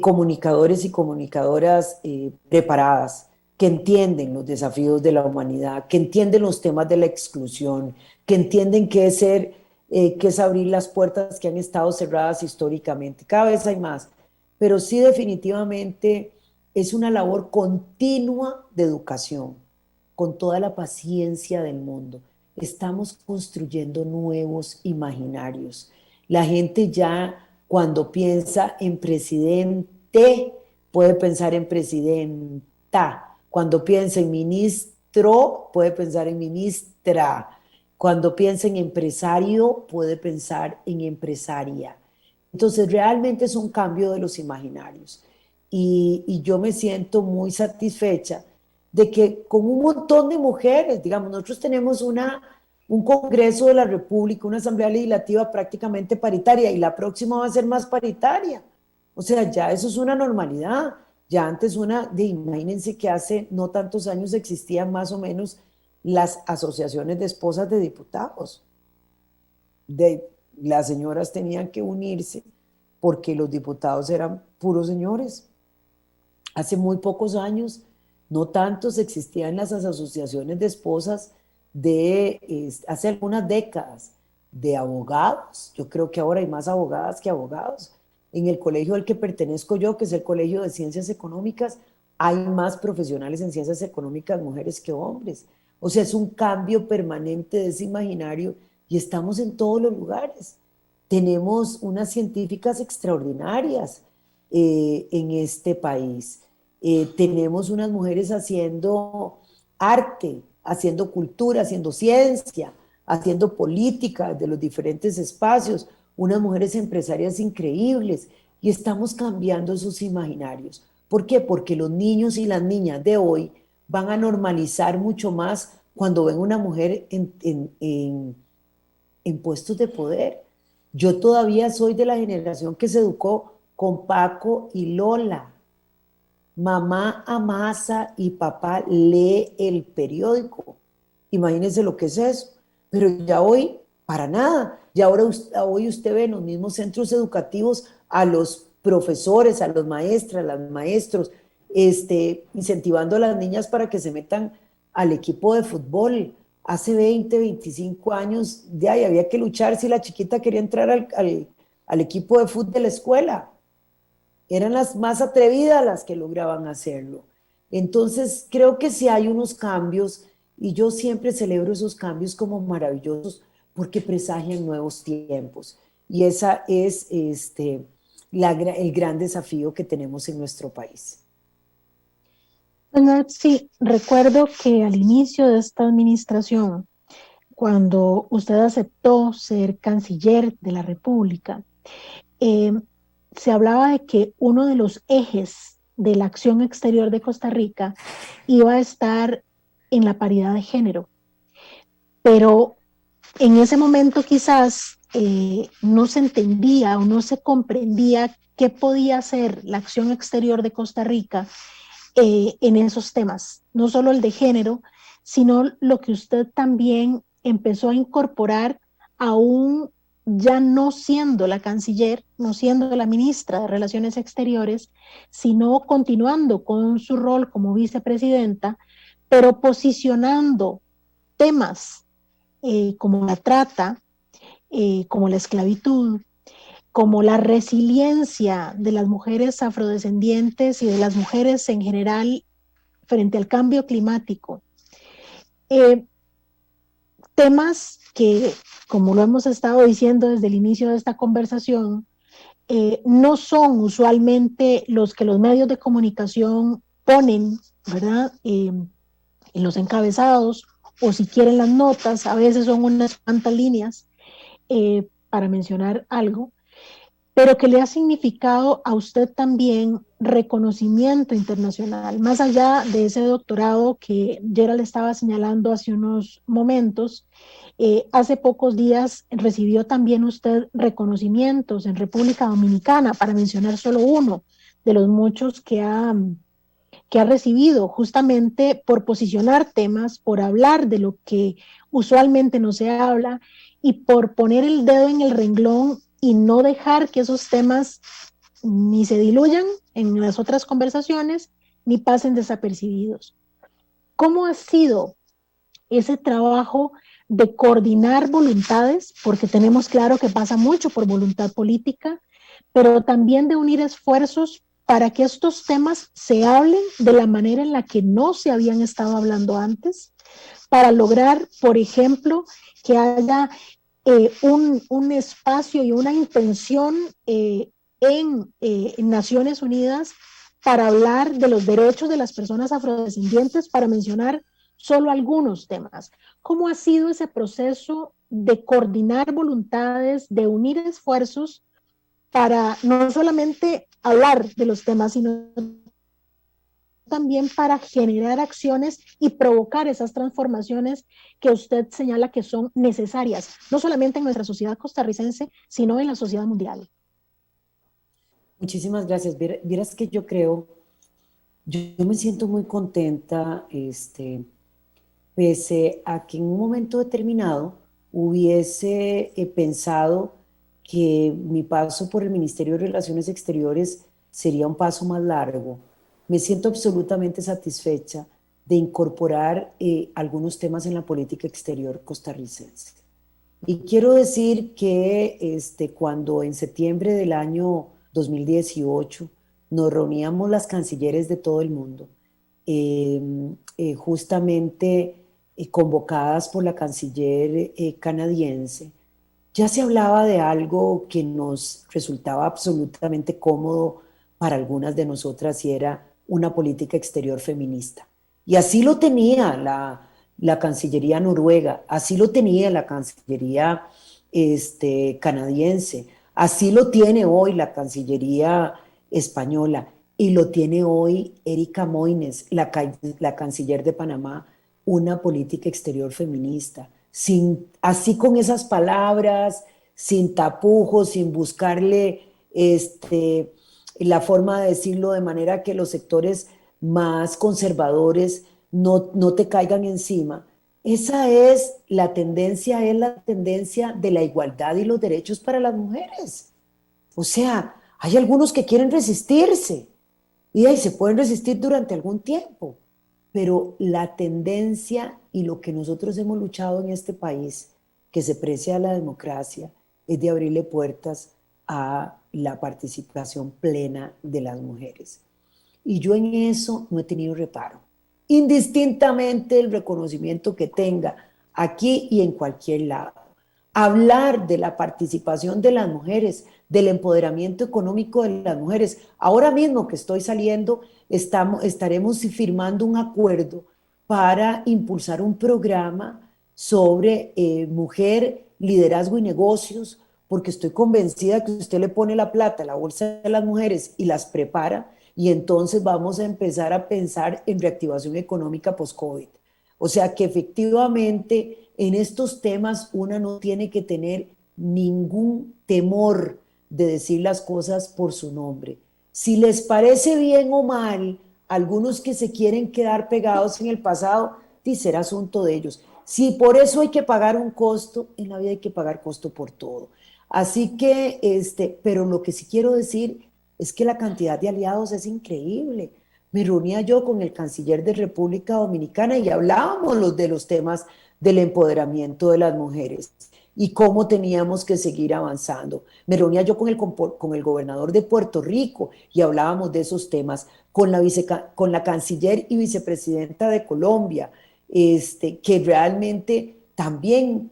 comunicadores y comunicadoras preparadas que entienden los desafíos de la humanidad, que entienden los temas de la exclusión, que entienden qué es abrir las puertas que han estado cerradas históricamente. Cada vez hay más, pero sí definitivamente es una labor continua de educación, con toda la paciencia del mundo. Estamos construyendo nuevos imaginarios. La gente ya cuando piensa en presidente puede pensar en presidenta. Cuando piensa en ministro puede pensar en ministra. Cuando piensa en empresario puede pensar en empresaria. Entonces realmente es un cambio de los imaginarios y yo me siento muy satisfecha de que con un montón de mujeres, digamos, nosotros tenemos un Congreso de la República, una Asamblea Legislativa prácticamente paritaria y la próxima va a ser más paritaria. O sea, ya eso es una normalidad. Ya antes imagínense que hace no tantos años existían más o menos las asociaciones de esposas de diputados. Las señoras tenían que unirse porque los diputados eran puros señores. Hace muy pocos años, no tantos, existían las asociaciones de esposas hace algunas décadas, de abogados. Yo creo que ahora hay más abogadas que abogados. En el colegio al que pertenezco yo, que es el Colegio de Ciencias Económicas, hay más profesionales en ciencias económicas, mujeres que hombres. O sea, es un cambio permanente de ese imaginario y estamos en todos los lugares. Tenemos unas científicas extraordinarias en este país. Tenemos unas mujeres haciendo arte, haciendo cultura, haciendo ciencia, haciendo política de los diferentes espacios, unas mujeres empresarias increíbles y estamos cambiando esos imaginarios. ¿Por qué? Porque los niños y las niñas de hoy van a normalizar mucho más cuando ven una mujer en puestos de poder. Yo todavía soy de la generación que se educó con Paco y Lola. mamá amasa y papá lee el periódico. Imagínense lo que es eso. Pero ya hoy, para nada. Ya ahora hoy usted ve en los mismos centros educativos a los profesores, a los maestras, a los maestros, incentivando a las niñas para que se metan al equipo de fútbol. Hace 20, 25 años, de ahí había que luchar si la chiquita quería entrar al equipo de fútbol de la escuela. Eran las más atrevidas las que lograban hacerlo. Entonces, creo que sí hay unos cambios y yo siempre celebro esos cambios como maravillosos porque presagian nuevos tiempos. Y esa es el gran desafío que tenemos en nuestro país.
Bueno, sí, recuerdo que al inicio de esta administración, cuando usted aceptó ser canciller de la República, eh, se hablaba de que uno de los ejes de la acción exterior de Costa Rica iba a estar en la paridad de género, pero en ese momento quizás no se entendía o no se comprendía qué podía hacer la acción exterior de Costa Rica en esos temas, no solo el de género, sino lo que usted también empezó a incorporar aún ya no siendo la canciller, no siendo la ministra de Relaciones Exteriores, sino continuando con su rol como vicepresidenta, pero posicionando temas como la trata, como la esclavitud, como la resiliencia de las mujeres afrodescendientes y de las mujeres en general frente al cambio climático. Temas que, como lo hemos estado diciendo desde el inicio de esta conversación, no son usualmente los que los medios de comunicación ponen, ¿verdad? En los encabezados, o si quieren las notas, a veces son unas cuantas líneas para mencionar algo, pero que le ha significado a usted también reconocimiento internacional, más allá de ese doctorado que Gerald estaba señalando hace unos momentos. Hace pocos días recibió también usted reconocimientos en República Dominicana, para mencionar solo uno de los muchos que ha recibido, justamente por posicionar temas, por hablar de lo que usualmente no se habla y por poner el dedo en el renglón y no dejar que esos temas ni se diluyan en las otras conversaciones ni pasen desapercibidos. ¿Cómo ha sido ese trabajo de coordinar voluntades? Porque tenemos claro que pasa mucho por voluntad política, pero también de unir esfuerzos para que estos temas se hablen de la manera en la que no se habían estado hablando antes, para lograr, por ejemplo, que haya un espacio y una intención en Naciones Unidas para hablar de los derechos de las personas afrodescendientes, para mencionar solo algunos temas. ¿Cómo ha sido ese proceso de coordinar voluntades, de unir esfuerzos para no solamente hablar de los temas, sino también para generar acciones y provocar esas transformaciones que usted señala que son necesarias, no solamente en nuestra sociedad costarricense, sino en la sociedad mundial?
Muchísimas gracias. Vieras que yo me siento muy contenta, pese a que en un momento determinado hubiese pensado que mi paso por el Ministerio de Relaciones Exteriores sería un paso más largo. Me siento absolutamente satisfecha de incorporar algunos temas en la política exterior costarricense. Y quiero decir que cuando en septiembre del año 2018 nos reuníamos las cancilleres de todo el mundo, eh, justamente convocadas por la canciller canadiense, ya se hablaba de algo que nos resultaba absolutamente cómodo para algunas de nosotras y era una política exterior feminista. Y así lo tenía la Cancillería noruega, así lo tenía la Cancillería canadiense, así lo tiene hoy la Cancillería española y lo tiene hoy Erika Moines, la canciller de Panamá, una política exterior feminista, así con esas palabras, sin tapujos, sin buscarle la forma de decirlo de manera que los sectores más conservadores no te caigan encima. Esa es la tendencia de la igualdad y los derechos para las mujeres. O sea, hay algunos que quieren resistirse y ahí se pueden resistir durante algún tiempo, pero la tendencia y lo que nosotros hemos luchado en este país, que se precie a la democracia, es de abrirle puertas a la participación plena de las mujeres. Y yo en eso no he tenido reparo, indistintamente el reconocimiento que tenga aquí y en cualquier lado. Hablar de la participación de las mujeres, del empoderamiento económico de las mujeres. Ahora mismo que estoy saliendo, estaremos firmando un acuerdo para impulsar un programa sobre mujer, liderazgo y negocios, porque estoy convencida que usted le pone la plata a la bolsa de las mujeres y las prepara, y entonces vamos a empezar a pensar en reactivación económica post-COVID. O sea que efectivamente en estos temas una no tiene que tener ningún temor de decir las cosas por su nombre. Si les parece bien o mal, algunos que se quieren quedar pegados en el pasado, será asunto de ellos. Si por eso hay que pagar un costo, en la vida hay que pagar costo por todo. Así que, pero lo que sí quiero decir es que la cantidad de aliados es increíble. Me reunía yo con el canciller de República Dominicana y hablábamos de los temas del empoderamiento de las mujeres y cómo teníamos que seguir avanzando. Me reunía yo con el gobernador de Puerto Rico y hablábamos de esos temas, con la canciller y vicepresidenta de Colombia, que realmente también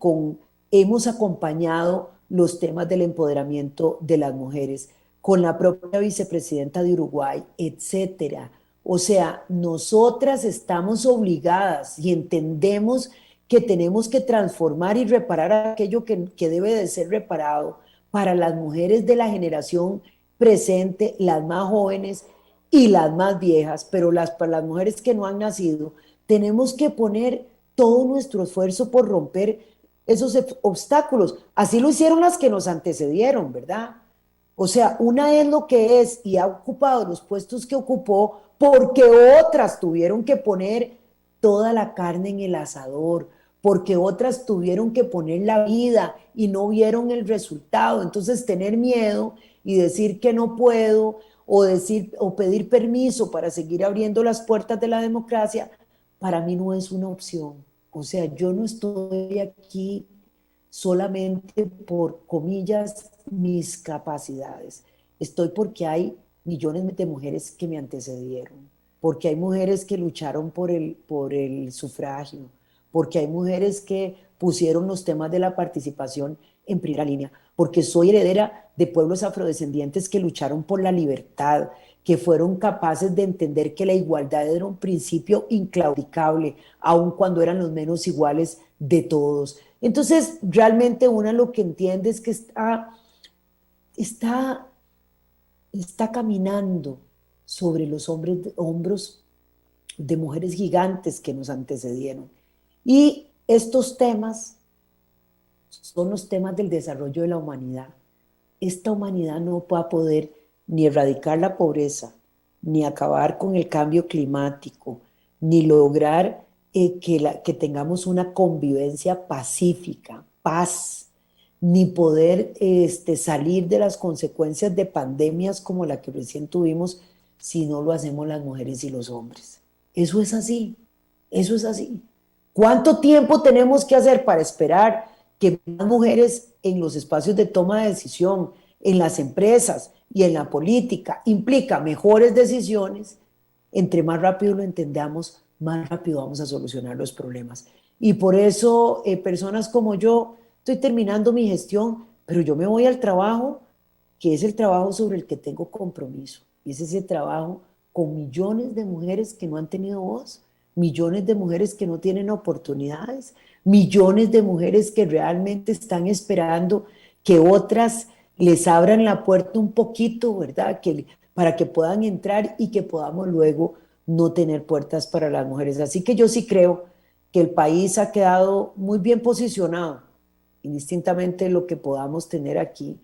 hemos acompañado los temas del empoderamiento de las mujeres, con la propia vicepresidenta de Uruguay, etcétera. O sea, nosotras estamos obligadas y entendemos que tenemos que transformar y reparar aquello que debe de ser reparado para las mujeres de la generación presente, las más jóvenes y las más viejas, pero para las mujeres que no han nacido, tenemos que poner todo nuestro esfuerzo por romper esos obstáculos. Así lo hicieron las que nos antecedieron, ¿verdad? O sea, una es lo que es y ha ocupado los puestos que ocupó porque otras tuvieron que poner toda la carne en el asador, porque otras tuvieron que poner la vida y no vieron el resultado. Entonces, tener miedo y decir que no puedo o pedir permiso para seguir abriendo las puertas de la democracia, para mí no es una opción. O sea, yo no estoy aquí solamente por, comillas, mis capacidades. Estoy porque hay millones de mujeres que me antecedieron, porque hay mujeres que lucharon por el sufragio, porque hay mujeres que pusieron los temas de la participación en primera línea, porque soy heredera de pueblos afrodescendientes que lucharon por la libertad, que fueron capaces de entender que la igualdad era un principio inclaudicable, aun cuando eran los menos iguales de todos. Entonces, realmente una lo que entiende es que está caminando sobre los hombros de mujeres gigantes que nos antecedieron. Y estos temas son los temas del desarrollo de la humanidad. Esta humanidad no va a poder ni erradicar la pobreza, ni acabar con el cambio climático, ni lograr que tengamos una convivencia pacífica, paz, ni poder salir de las consecuencias de pandemias como la que recién tuvimos si no lo hacemos las mujeres y los hombres. Eso es así, eso es así. ¿Cuánto tiempo tenemos que hacer para esperar que más mujeres en los espacios de toma de decisión, en las empresas y en la política implica mejores decisiones? Entre más rápido lo entendamos, más rápido vamos a solucionar los problemas. Y por eso personas como yo, estoy terminando mi gestión, pero yo me voy al trabajo, que es el trabajo sobre el que tengo compromiso. Y es ese trabajo con millones de mujeres que no han tenido voz, millones de mujeres que no tienen oportunidades, millones de mujeres que realmente están esperando que otras les abran la puerta un poquito, ¿verdad? Para que puedan entrar y que podamos luego no tener puertas para las mujeres. Así que yo sí creo que el país ha quedado muy bien posicionado, indistintamente de lo que podamos tener aquí,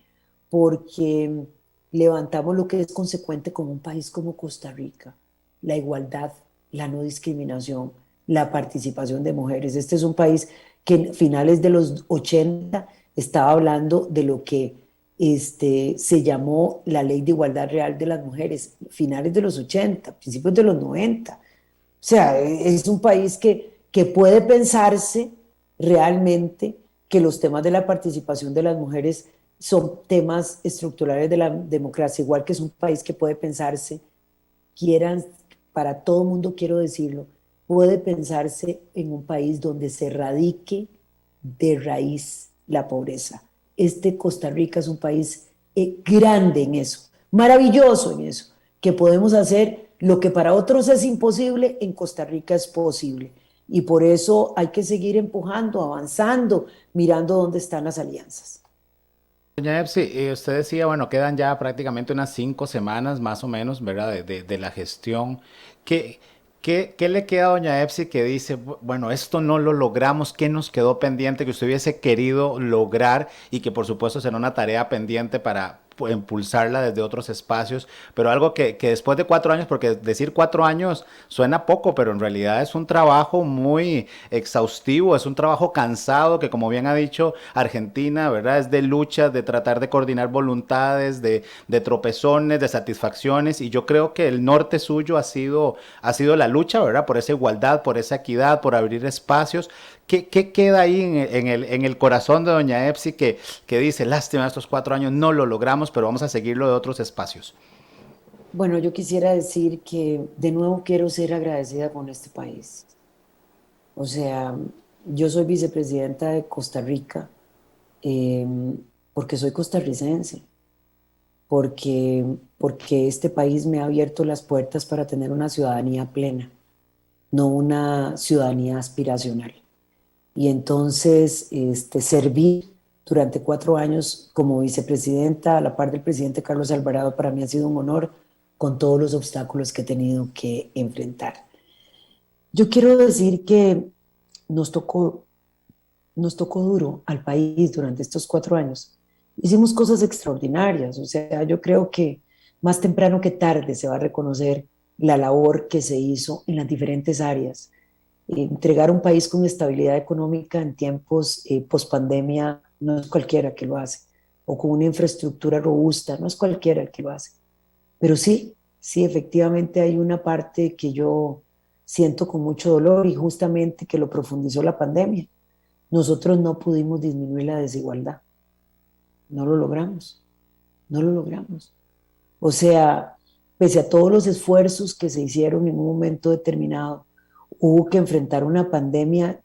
porque levantamos lo que es consecuente con un país como Costa Rica, la igualdad, la no discriminación, la participación de mujeres. Este es un país que en finales de los 80 estaba hablando de lo que se llamó la Ley de Igualdad Real de las Mujeres, finales de los 80, principios de los 90. O sea, es un país que puede pensarse realmente que los temas de la participación de las mujeres son temas estructurales de la democracia, igual que es un país que puede pensarse, quieran, para todo mundo quiero decirlo, puede pensarse en un país donde se erradique de raíz la pobreza. Costa Rica es un país grande en eso, maravilloso en eso, que podemos hacer lo que para otros es imposible, en Costa Rica es posible. Y por eso hay que seguir empujando, avanzando, mirando dónde están las alianzas.
Doña Epsi, usted decía, bueno, quedan ya prácticamente unas 5 semanas más o menos, ¿verdad? De la gestión. ¿Qué, qué le queda a doña Epsi que dice, bueno, esto no lo logramos, qué nos quedó pendiente que usted hubiese querido lograr y que por supuesto será una tarea pendiente para impulsarla desde otros espacios, pero algo que después de 4 años, porque decir 4 años suena poco, pero en realidad es un trabajo muy exhaustivo, es un trabajo cansado que como bien ha dicho Argentina, ¿verdad? Es de luchas, de tratar de coordinar voluntades, de tropezones, de satisfacciones, y yo creo que el norte suyo ha sido la lucha, ¿verdad? Por esa igualdad, por esa equidad, por abrir espacios. ¿Qué queda ahí en el corazón de doña Epsi que dice, lástima, estos 4 años no lo logramos, pero vamos a seguirlo de otros espacios?
Bueno, yo quisiera decir que de nuevo quiero ser agradecida con este país. O sea, yo soy vicepresidenta de Costa Rica eh, porque soy costarricense, porque este país me ha abierto las puertas para tener una ciudadanía plena, no una ciudadanía aspiracional. Y entonces servir durante 4 años como vicepresidenta a la par del presidente Carlos Alvarado para mí ha sido un honor con todos los obstáculos que he tenido que enfrentar. Yo quiero decir que nos tocó, nos tocó duro al país durante estos 4 años. Hicimos cosas extraordinarias, o sea, yo creo que más temprano que tarde se va a reconocer la labor que se hizo en las diferentes áreas. Entregar un país con estabilidad económica en tiempos post-pandemia no es cualquiera que lo hace, o con una infraestructura robusta, no es cualquiera el que lo hace. Pero sí, sí, efectivamente hay una parte que yo siento con mucho dolor y justamente que lo profundizó la pandemia. Nosotros no pudimos disminuir la desigualdad, no lo logramos, no lo logramos. O sea, pese a todos los esfuerzos que se hicieron en un momento determinado, hubo que enfrentar una pandemia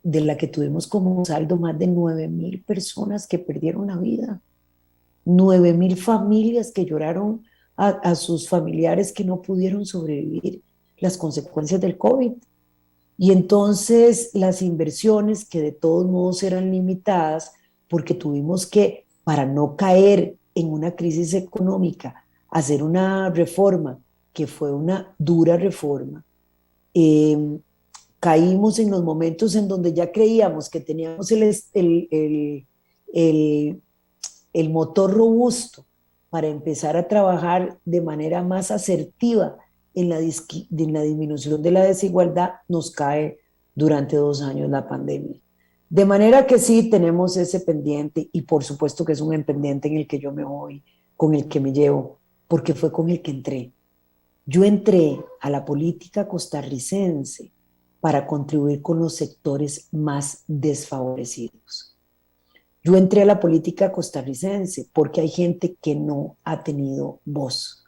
de la que tuvimos como saldo más de 9.000 personas que perdieron la vida, 9.000 familias que lloraron a sus familiares que no pudieron sobrevivir las consecuencias del COVID. Y entonces las inversiones que de todos modos eran limitadas porque tuvimos que, para no caer en una crisis económica, hacer una reforma que fue una dura reforma. Eh, Caímos en los momentos en donde ya creíamos que teníamos el, el motor robusto para empezar a trabajar de manera más asertiva en la disminución de la desigualdad, nos cae durante 2 años la pandemia. De manera que sí tenemos ese pendiente y por supuesto que es un pendiente en el que yo me voy, con el que me llevo, porque fue con el que entré. Yo entré a la política costarricense para contribuir con los sectores más desfavorecidos. Yo entré a la política costarricense porque hay gente que no ha tenido voz.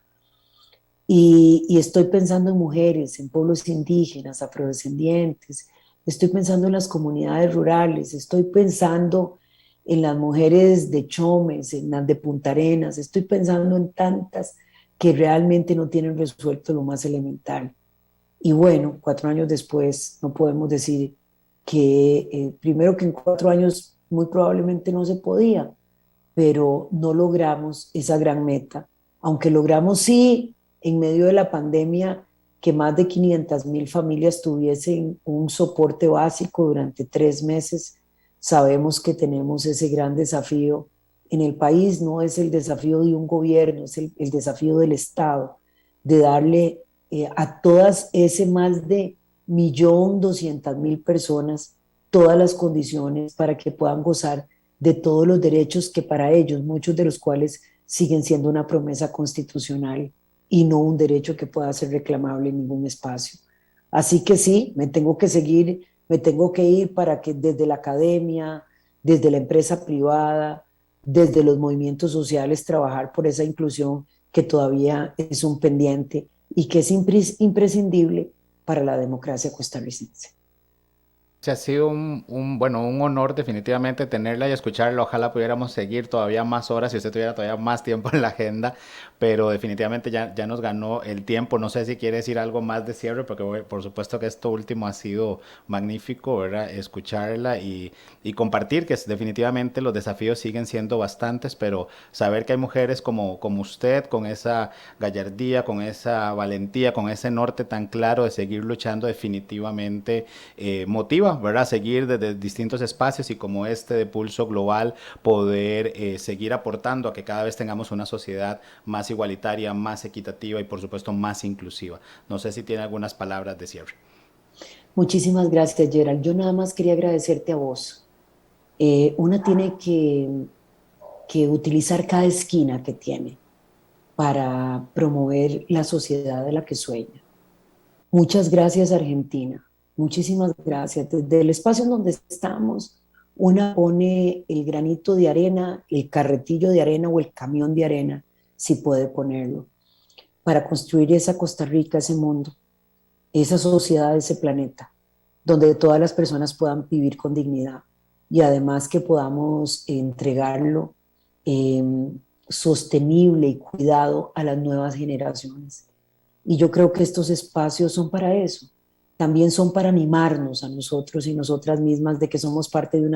Y estoy pensando en mujeres, en pueblos indígenas, afrodescendientes, estoy pensando en las comunidades rurales, estoy pensando en las mujeres de Chomes, en las de Punta Arenas, estoy pensando en tantas que realmente no tienen resuelto lo más elemental. Y bueno, 4 años después no podemos decir que, primero que en 4 años muy probablemente no se podía, pero no logramos esa gran meta, aunque logramos sí, en medio de la pandemia, que más de 500.000 familias tuviesen un soporte básico durante 3 meses. Sabemos que tenemos ese gran desafío en el país no es el desafío de un gobierno, es el desafío del Estado, de darle a todas ese más de 1.200.000 personas todas las condiciones para que puedan gozar de todos los derechos que para ellos, muchos de los cuales siguen siendo una promesa constitucional y no un derecho que pueda ser reclamable en ningún espacio. Así que sí, me tengo que seguir, me tengo que ir para que desde la academia, desde la empresa privada, desde los movimientos sociales, trabajar por esa inclusión que todavía es un pendiente y que es imprescindible para la democracia costarricense.
Ha sido bueno, un honor definitivamente tenerla y escucharla. Ojalá pudiéramos seguir todavía más horas si usted tuviera todavía más tiempo en la agenda, pero definitivamente ya nos ganó el tiempo. No sé si quiere decir algo más de cierre, porque por supuesto que esto último ha sido magnífico, ¿verdad? Escucharla y compartir que definitivamente los desafíos siguen siendo bastantes, pero saber que hay mujeres como usted, con esa gallardía, con esa valentía, con ese norte tan claro de seguir luchando, definitivamente motiva, ¿verdad? Seguir desde distintos espacios y como este de Pulso Global, poder seguir aportando a que cada vez tengamos una sociedad más igualitaria, más equitativa y por supuesto más inclusiva. No sé si tiene algunas palabras de cierre.
Muchísimas gracias, Gerald. Yo nada más quería agradecerte a vos. Una tiene que utilizar cada esquina que tiene para promover la sociedad de la que sueña. Muchas gracias, Argentina. Muchísimas gracias. Desde el espacio en donde estamos, una pone el granito de arena, el carretillo de arena o el camión de arena, si puede ponerlo, para construir esa Costa Rica, ese mundo, esa sociedad, ese planeta, donde todas las personas puedan vivir con dignidad y además que podamos entregarlo sostenible y cuidado a las nuevas generaciones. Y yo creo que estos espacios son para eso. También son para animarnos a nosotros y nosotras mismas de que somos parte de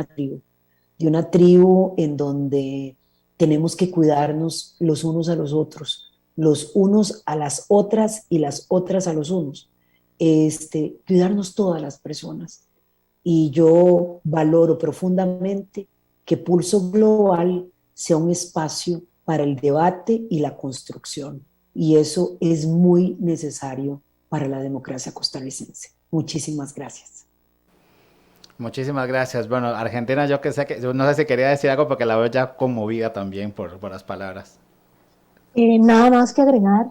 una tribu en donde tenemos que cuidarnos los unos a los otros, los unos a las otras y las otras a los unos. Cuidarnos todas las personas. Y yo valoro profundamente que Pulso Global sea un espacio para el debate y la construcción. Y eso es muy necesario para la democracia costarricense. Muchísimas gracias.
Muchísimas gracias. Bueno, Argentina, yo no sé si quería decir algo porque la veo ya conmovida también por las palabras.
Nada más que agregar,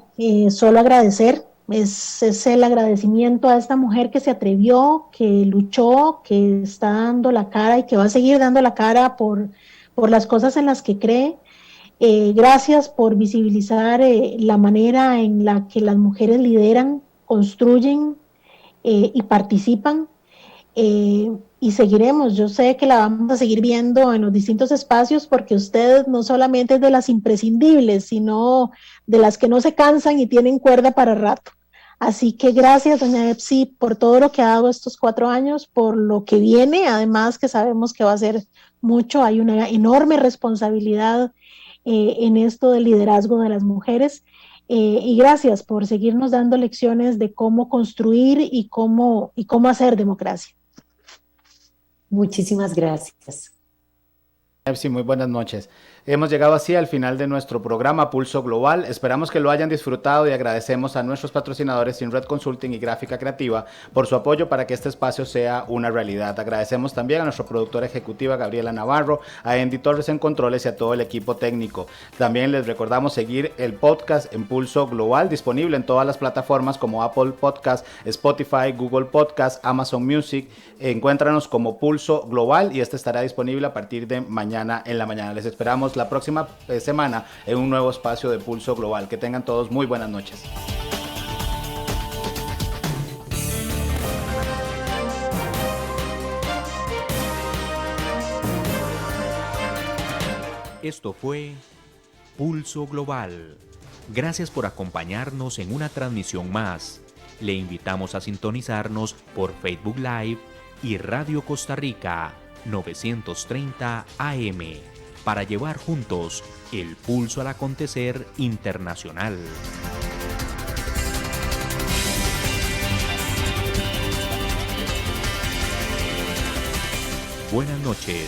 solo agradecer, es el agradecimiento a esta mujer que se atrevió, que luchó, que está dando la cara y que va a seguir dando la cara por las cosas en las que cree. Gracias por visibilizar la manera en la que las mujeres lideran, construyen y participan. Y seguiremos, yo sé que la vamos a seguir viendo en los distintos espacios porque usted no solamente es de las imprescindibles, sino de las que no se cansan y tienen cuerda para rato. Así que gracias, doña Epsi, por todo lo que ha dado estos 4 años, por lo que viene, además que sabemos que va a ser mucho, hay una enorme responsabilidad en esto del liderazgo de las mujeres. Y gracias por seguirnos dando lecciones de cómo construir y cómo hacer democracia.
Muchísimas gracias.
Sí, muy buenas noches. Hemos llegado así al final de nuestro programa Pulso Global. Esperamos que lo hayan disfrutado y agradecemos a nuestros patrocinadores Sinred Consulting y Gráfica Creativa por su apoyo para que este espacio sea una realidad. Agradecemos también a nuestra productora ejecutiva Gabriela Navarro, a Andy Torres en Controles y a todo el equipo técnico. También les recordamos seguir el podcast en Pulso Global, disponible en todas las plataformas como Apple Podcast, Spotify, Google Podcast, Amazon Music. Encuéntranos como Pulso Global y este estará disponible a partir de mañana en la mañana. Les esperamos la próxima semana en un nuevo espacio de Pulso Global. Que tengan todos muy buenas noches.
Esto fue Pulso Global. Gracias por acompañarnos en una transmisión más. Le invitamos a sintonizarnos por Facebook Live y Radio Costa Rica 930 AM para llevar juntos el pulso al acontecer internacional. Buenas noches.